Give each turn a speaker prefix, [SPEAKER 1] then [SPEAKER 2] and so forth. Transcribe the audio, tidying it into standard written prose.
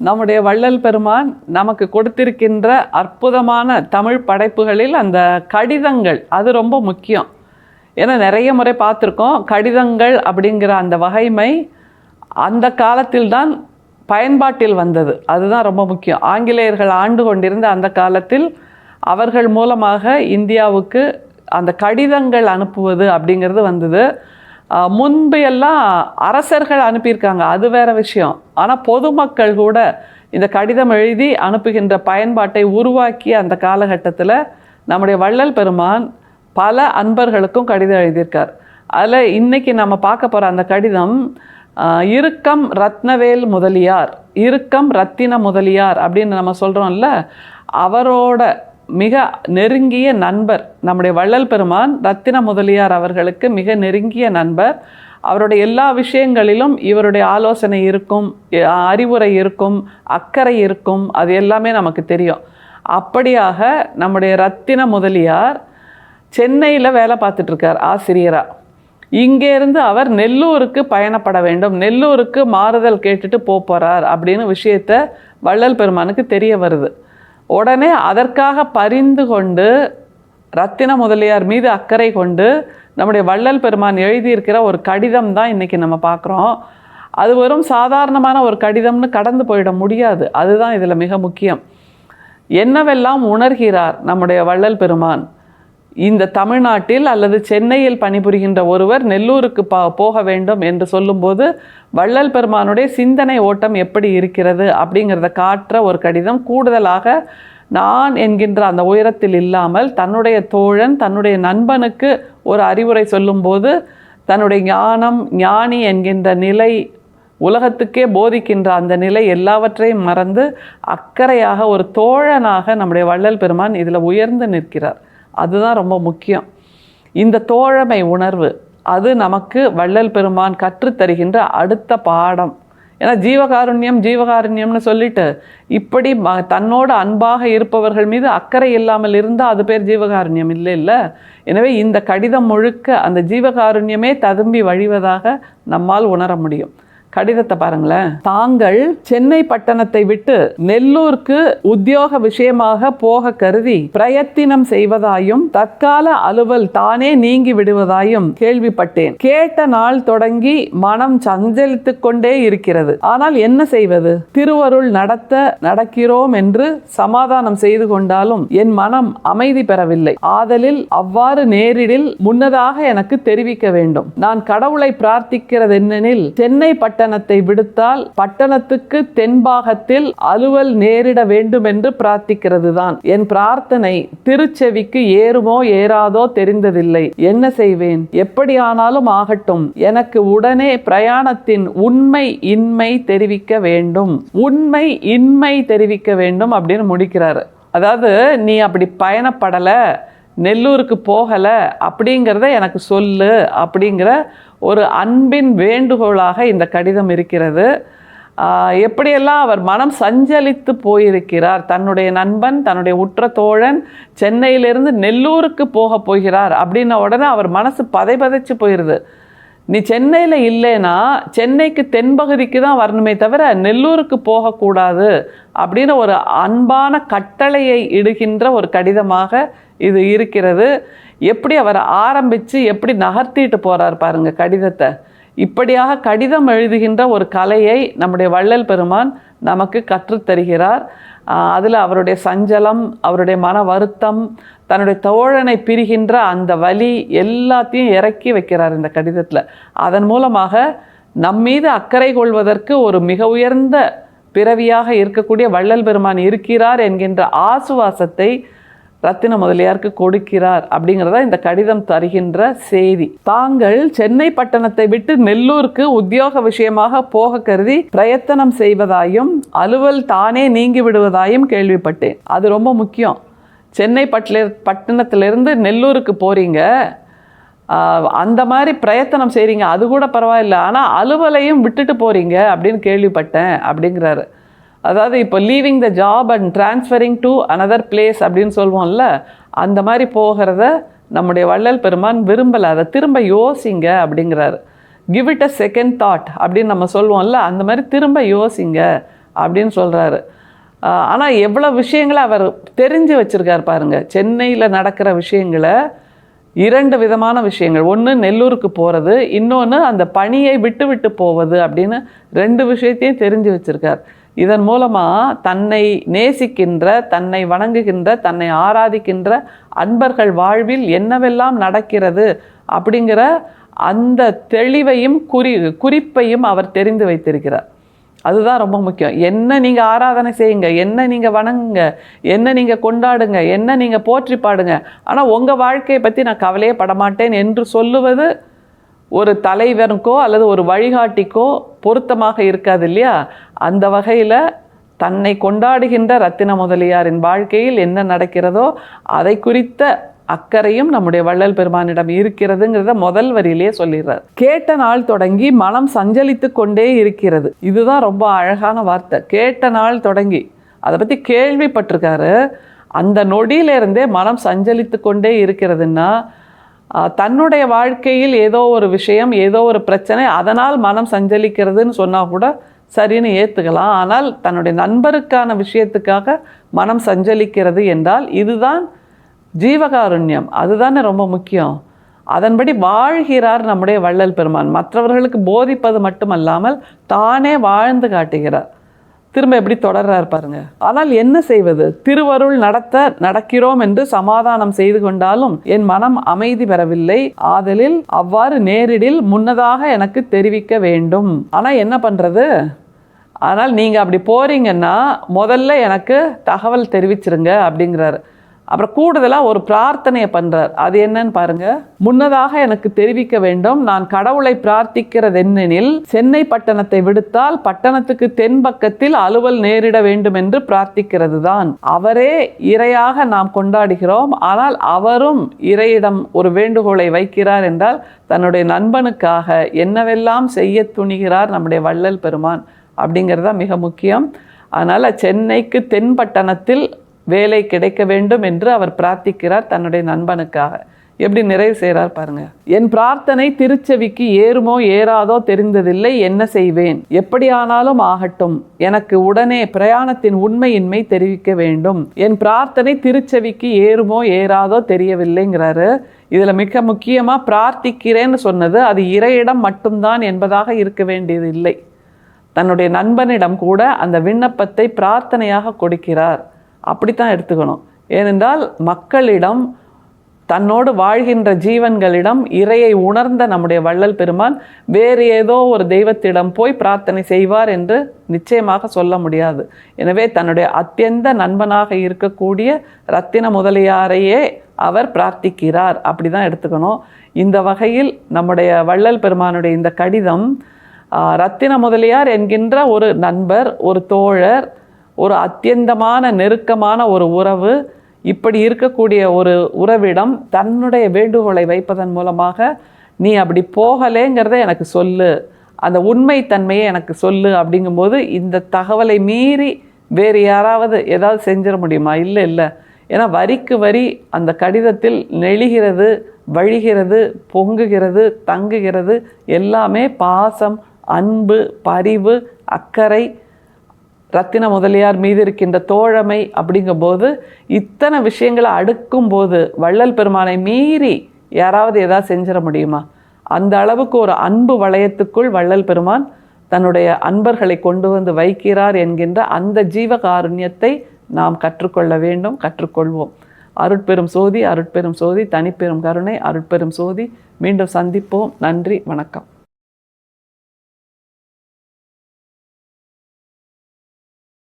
[SPEAKER 1] நம்முடைய வள்ளல் பெருமான் நமக்கு கொடுத்திருக்கின்ற அற்புதமான தமிழ் படைப்புகளில் அந்த கடிதங்கள் அது ரொம்ப முக்கியம். ஏன்னா நிறைய முறை பார்த்துருக்கோம், கடிதங்கள் அப்படிங்கிற அந்த வகைமை அந்த காலத்தில்தான் பயன்பாட்டில் வந்தது. அதுதான் ரொம்ப முக்கியம். ஆங்கிலேயர்கள் ஆண்டு கொண்டிருந்த அந்த காலத்தில் அவர்கள் மூலமாக இந்தியாவுக்கு அந்த கடிதங்கள் அனுப்புவது அப்படிங்கிறது வந்தது. முன்பு எல்லாம் அரசர்கள் அனுப்பியிருக்காங்க, அது வேற விஷயம். ஆனால் பொதுமக்கள் கூட இந்த கடிதம் எழுதி அனுப்புகின்ற பயன்பாட்டை உருவாக்கிய அந்த காலகட்டத்தில் நம்முடைய வள்ளல் பெருமான் பல அன்பர்களுக்கும் கடிதம் எழுதியிருக்கார். அதில் இன்னைக்கு நம்ம பார்க்க போகிற அந்த கடிதம் இறுக்கம் ரத்னவேல் முதலியார், இறுக்கம் ரத்தின முதலியார் அப்படின்னு நம்ம சொல்கிறோம்ல, அவரோட மிக நெருங்கிய நண்பர் நம்முடைய வள்ளல் பெருமான் ரத்தின முதலியார் அவர்களுக்கு மிக நெருங்கிய நண்பர். அவருடைய எல்லா விஷயங்களிலும் இவருடைய ஆலோசனை இருக்கும், அறிவுரை இருக்கும், அக்கறை இருக்கும், அது எல்லாமே நமக்கு தெரியும். அப்படியாக நம்முடைய ரத்தின முதலியார் சென்னையில் வேலை பார்த்துட்ருக்கார் ஆசிரியராக. இங்கேருந்து அவர் நெல்லூருக்கு பயணப்பட வேண்டும், நெல்லூருக்கு மாறுதல் கேட்டுட்டு போகிறார் அப்படின்னு விஷயத்த வள்ளல் பெருமானுக்கு தெரிய வருது. உடனே அதற்காக பரிந்து கொண்டு ரத்தின முதலியார் மீது அக்கறை கொண்டு நம்முடைய வள்ளல் பெருமான் எழுதியிருக்கிற ஒரு கடிதம் தான் இன்றைக்கி நம்ம பார்க்குறோம். அது வெறும் சாதாரணமான ஒரு கடிதம்னு கடந்து போயிட முடியாது. அதுதான் இதில் மிக முக்கியம். என்னவெல்லாம் உணர்கிறார் நம்முடைய வள்ளல் பெருமான்? இந்த தமிழ்நாட்டில் அல்லது சென்னையில் பணிபுரிகின்ற ஒருவர் நெல்லூருக்கு போக வேண்டும் என்று சொல்லும்போது வள்ளல் பெருமானுடைய சிந்தனை ஓட்டம் எப்படி இருக்கிறது அப்படிங்கிறத காட்டுற ஒரு கடிதம். கூடுதலாக நான் என்கின்ற அந்த உயரத்தில் இல்லாமல் தன்னுடைய தோழன் தன்னுடைய நண்பனுக்கு ஒரு அறிவுரை சொல்லும்போது தன்னுடைய ஞானம் ஞானி என்கின்ற நிலை, உலகத்துக்கே போதிக்கின்ற அந்த நிலை எல்லாவற்றையும் மறந்து அக்கறையாக ஒரு தோழனாக நம்முடைய வள்ளல் பெருமான் இதில் உயர்ந்து நிற்கிறார். அதுதான் ரொம்ப முக்கியம். இந்த தோழமை உணர்வு அது நமக்கு வள்ளல் பெருமான் கற்றுத்தருகின்ற அடுத்த பாடம். ஏன்னா ஜீவகாருண்யம்னு சொல்லிட்டு இப்படி தன்னோடு அன்பாக இருப்பவர்கள் மீது அக்கறை இல்லாமல் இருந்தால் அது பேர் ஜீவகாருண்யம் இல்லை. எனவே இந்த கடிதம் முழுக்க அந்த ஜீவகாருண்யமே ததும்பி வழிவதாக நம்மால் உணர முடியும். கடிதத்தை பாருங்களேன். தாங்கள் சென்னை பட்டணத்தை விட்டு நெல்லூருக்கு உத்தியோக விஷயமாக போக கருதி பிரயத்தினம் செய்வதாயும் தற்கால அலுவல் தானே நீங்கி விடுவதாயும் கேள்விப்பட்டேன். கேட்ட நாள் தொடங்கி மனம் சஞ்சலித்துக் கொண்டே இருக்கிறது. ஆனால் என்ன செய்வது? திருவருள் நடக்கிறோம் என்று சமாதானம் செய்து கொண்டாலும் என் மனம் அமைதி பெறவில்லை. ஆதலில் அவ்வாறு நேரிடில் முன்னதாக எனக்கு தெரிவிக்க வேண்டும். நான் கடவுளை பிரார்த்திக்கிறது என்னெனில் சென்னை பட்டணத்தை விடுத்தால் பட்டணத்துக்கு தென்பாகத்தில் அலுவல் நேரிட வேண்டும் என்று பிரார்த்திக்கிறது தான். என் பிரார்த்தனை திருச்செவிக்கு ஏறுமோ ஏறாதோ தெரிந்ததில்லை. என்ன செய்வேன்? எப்படியானாலும் ஆகட்டும், எனக்கு உடனே பிரயாணத்தின் உண்மை இன்மை தெரிவிக்க வேண்டும், உண்மை இன்மை தெரிவிக்க வேண்டும் அப்படின்னு முடிக்கிறாரு. அதாவது நீ அப்படி பயணப்படலை, நெல்லூருக்கு போகலை அப்படிங்கிறத எனக்கு சொல்லு அப்படிங்கிற ஒரு அன்பின் வேண்டுகோளாக இந்த கடிதம் இருக்கிறது. எப்படியெல்லாம் அவர் மனம் சஞ்சலித்து போயிருக்கிறார். தன்னுடைய நண்பன் தன்னுடைய உற்ற தோழன் சென்னையிலிருந்து நெல்லூருக்கு போக போகிறார் அப்படின்ன உடனே அவர் மனசு பதைச்சு போயிடுது. நீ சென்னையில் இல்லைன்னா சென்னைக்கு தென்பகுதிக்கு தான் வரணுமே தவிர நெல்லூருக்கு போகக்கூடாது அப்படின்னு ஒரு அன்பான கட்டளையை இடுகின்ற ஒரு கடிதமாக இது இருக்கிறது. எப்படி அவர் ஆரம்பித்து எப்படி நகர்த்திட்டு போகிறார் பாருங்க கடிதத்தை. இப்படியாக கடிதம் எழுதுகின்ற ஒரு கலையை நம்முடைய வள்ளல் பெருமான் நமக்கு கற்றுத்தருகிறார். அதில் அவருடைய சஞ்சலம், அவருடைய மன வருத்தம், தன்னுடைய தோழனை பிரிகின்ற அந்த வலி எல்லாத்தையும் இறக்கி வைக்கிறார் இந்த கடிதத்தில். அதன் மூலமாக நம்மீது அக்கறை கொள்வதற்கு ஒரு மிக உயர்ந்த பிறவியாக இருக்கக்கூடிய வள்ளல் பெருமான் இருக்கிறார் என்கின்ற ஆசுவாசத்தை ரத்தின முதலியாருக்கு கொடுக்கிறார் அப்படிங்கிறத இந்த கடிதம் தருகின்ற செய்தி. தாங்கள் சென்னை பட்டணத்தை விட்டு நெல்லூருக்கு உத்தியோக விஷயமாக போக கருதி பிரயத்தனம் செய்வதாயும் அலுவல் தானே நீங்கி விடுவதாயும் கேள்விப்பட்டேன். அது ரொம்ப முக்கியம். சென்னை பட்டணத்திலிருந்து நெல்லூருக்கு போகிறீங்க, அந்த மாதிரி பிரயத்தனம் செய்கிறீங்க, அது கூட பரவாயில்ல, ஆனால் அலுவலையும் விட்டுட்டு போகிறீங்க அப்படின்னு கேள்விப்பட்டேன் அப்படிங்கிறாரு. அதாவது இப்போ leaving the job and transferring to another place அப்படின்னு சொல்லுவோம்ல, அந்த மாதிரி போகிறத நம்முடைய வள்ளல் பெருமான் விரும்பலை. அதை திரும்ப யோசிங்க அப்படிங்கிறாரு. Give it a second thought அப்படின்னு நம்ம சொல்லுவோம்ல, அந்த மாதிரி திரும்ப யோசிங்க அப்படின்னு சொல்கிறாரு. ஆனால் எவ்வளோ விஷயங்களை அவர் தெரிஞ்சு வச்சுருக்கார் பாருங்க. சென்னையில் நடக்கிற விஷயங்களை 2 விதமான விஷயங்கள், ஒன்று நெல்லூருக்கு போகிறது, இன்னொன்று அந்த பணியை விட்டு விட்டு போவது அப்படின்னு 2 விஷயத்தையும் தெரிஞ்சு வச்சுருக்கார். இதன் மூலமாக தன்னை நேசிக்கின்ற, தன்னை வணங்குகின்ற, தன்னை ஆராதிக்கின்ற அன்பர்கள் வாழ்வில் என்னவெல்லாம் நடக்கிறது அப்படிங்கிற அந்த தெளிவையும் குறிப்பையும் அவர் தெரிந்து வைத்திருக்கிறார். அதுதான் ரொம்ப முக்கியம். என்ன நீங்கள் ஆராதனை செய்யுங்க, என்ன நீங்கள் வணங்குங்க, என்ன நீங்கள் கொண்டாடுங்க, என்ன நீங்கள் போற்றி பாடுங்க, ஆனால் உங்கள் வாழ்க்கையை பற்றி நான் கவலையே படமாட்டேன் என்று சொல்லுவது ஒரு தலைவனுக்கோ அல்லது ஒரு வழிகாட்டிக்கோ பொருத்தமாக இருக்காது இல்லையா? அந்த வகையில் தன்னை கொண்டாடுகின்ற ரத்தின முதலியாரின் வாழ்க்கையில் என்ன நடக்கிறதோ அதை குறித்த அக்கறையும் நம்முடைய வள்ளல் பெருமானிடம் இருக்கிறதுங்கிறத முதல் வரியிலேயே சொல்லிடுறார். கேட்ட நாள் தொடங்கி மனம் சஞ்சலித்து கொண்டே இருக்கிறது. இதுதான் ரொம்ப அழகான வார்த்தை. கேட்ட நாள் தொடங்கி, அதை பற்றி கேள்விப்பட்டிருக்காரு, அந்த நொடியிலிருந்தே மனம் சஞ்சலித்து கொண்டே இருக்கிறதுன்னா தன்னுடைய வாழ்க்கையில் ஏதோ ஒரு விஷயம், ஏதோ ஒரு பிரச்சனை, அதனால் மனம் சஞ்சலிக்கிறதுன்னு சொன்னால் கூட சரின்னு ஏற்றுக்கலாம். ஆனால் தன்னுடைய நண்பருக்கான விஷயத்துக்காக மனம் சஞ்சலிக்கிறது என்றால் இதுதான் ஜீவகாருண்யம். அதுதானே ரொம்ப முக்கியம். அதன்படி வாழ்கிறார் நம்முடைய வள்ளல் பெருமான். மற்றவர்களுக்கு போதிப்பது மட்டுமல்லாமல் தானே வாழ்ந்து காட்டுகிறார். திரும்ப எப்படி தொடர்றார் பாருங்க. ஆனால் என்ன செய்வது? திருவருள் நடக்கிறோம் என்று சமாதானம் செய்து கொண்டாலும் என் மனம் அமைதி பெறவில்லை. ஆதலில் அவ்வாறு நேரிடில் முன்னதாக எனக்கு தெரிவிக்க வேண்டும். ஆனால் என்ன பண்றது? ஆனால் நீங்க அப்படி போறீங்கன்னா முதல்ல எனக்கு தகவல் தெரிவிச்சிருங்க அப்படிங்கிறாரு. அப்புறம் கூடுதலாக ஒரு பிரார்த்தனையை பண்ணுறார். அது என்னன்னு பாருங்க. முன்னதாக எனக்கு தெரிவிக்க வேண்டும். நான் கடவுளை பிரார்த்திக்கிறது என்னெனில் சென்னை பட்டணத்தை விடுத்தால் பட்டணத்துக்கு தென்பக்கத்தில் அலுவல் நேரிட வேண்டும் என்று பிரார்த்திக்கிறது தான். அவரே இறையாக நாம் கொண்டாடுகிறோம். ஆனால் அவரும் இறையிடம் ஒரு வேண்டுகோளை வைக்கிறார் என்றால் தன்னுடைய நண்பனுக்காக என்னவெல்லாம் செய்ய துணிகிறார் நம்முடைய வள்ளல் பெருமான் அப்படிங்கிறது மிக முக்கியம். அதனால் சென்னைக்கு தென்பட்டணத்தில் வேலை கிடைக்க வேண்டும் என்று அவர் பிரார்த்திக்கிறார் தன்னுடைய நண்பனுக்காக. எப்படி நிறைவு செய்கிறார் பாருங்க. என் பிரார்த்தனை திருச்செவிக்கு ஏறுமோ ஏறாதோ தெரிந்ததில்லை, என்ன செய்வேன்? எப்படியானாலும் ஆகட்டும், எனக்கு உடனே பிரயாணத்தின் உண்மையின்மை தெரிவிக்க வேண்டும். என் பிரார்த்தனை திருச்செவிக்கு ஏறுமோ ஏறாதோ தெரியவில்லைங்கிறாரு. இதில் மிக முக்கியமாக பிரார்த்திக்கிறேன்னு சொன்னது அது இறையிடம் மட்டும்தான் என்பதாக இருக்க வேண்டியது இல்லை. தன்னுடைய நண்பனிடம் கூட அந்த விண்ணப்பத்தை பிரார்த்தனையாக கொடுக்கிறார். அப்படித்தான் எடுத்துக்கணும். ஏனென்றால் மக்களிடம், தன்னோடு வாழ்கின்ற ஜீவன்களிடம் இறையை உணர்ந்த நம்முடைய வள்ளல் பெருமான் வேறு ஏதோ ஒரு தெய்வத்திடம் போய் பிரார்த்தனை செய்வார் என்று நிச்சயமாக சொல்ல முடியாது. எனவே தன்னுடைய அத்தியந்த நண்பனாக இருக்கக்கூடிய ரத்தின முதலியாரையே அவர் பிரார்த்திக்கிறார். அப்படி தான் எடுத்துக்கணும். இந்த வகையில் நம்முடைய வள்ளல் பெருமானுடைய இந்த கடிதம் ரத்தின முதலியார் என்கின்ற ஒரு நண்பர், ஒரு தோழர், ஒரு அத்தியந்தமான நெருக்கமான ஒரு உறவு, இப்படி இருக்கக்கூடிய ஒரு உறவிடம் தன்னுடைய வேண்டுகோளை வைப்பதன் மூலமாக நீ அப்படி போகலேங்கிறத எனக்கு சொல்லு, அந்த உண்மைத்தன்மையை எனக்கு சொல்லு அப்படிங்கும்போது இந்த தகவலை மீறி வேறு யாராவது ஏதாவது செஞ்சிட முடியுமா? இல்லை. ஏன்னா வரிக்கு வரி அந்த கடிதத்தில் நெளிகிறது, வழிகிறது, பொங்குகிறது, தங்குகிறது எல்லாமே பாசம், அன்பு, பரிவு, அக்கறை, ரத்தின முதலியார் மீது இருக்கின்ற தோழமை. அப்படிங்கும்போது இத்தனை விஷயங்களை அடுக்கும்போது வள்ளல் பெருமானை மீறி யாராவது ஏதாவது செஞ்சிட முடியுமா? அந்த அளவுக்கு ஒரு அன்பு வளையத்துக்குள் வள்ளல் பெருமான் தன்னுடைய அன்பர்களை கொண்டு வந்து வைக்கிறார் என்கின்ற அந்த ஜீவகாருண்யத்தை நாம் கற்றுக்கொள்ள வேண்டும், கற்றுக்கொள்வோம். அருட்பெரும் சோதி, அருட்பெரும் சோதி, தனிப்பெரும் கருணை, அருட்பெரும் சோதி. மீண்டும் சந்திப்போம். நன்றி, வணக்கம்.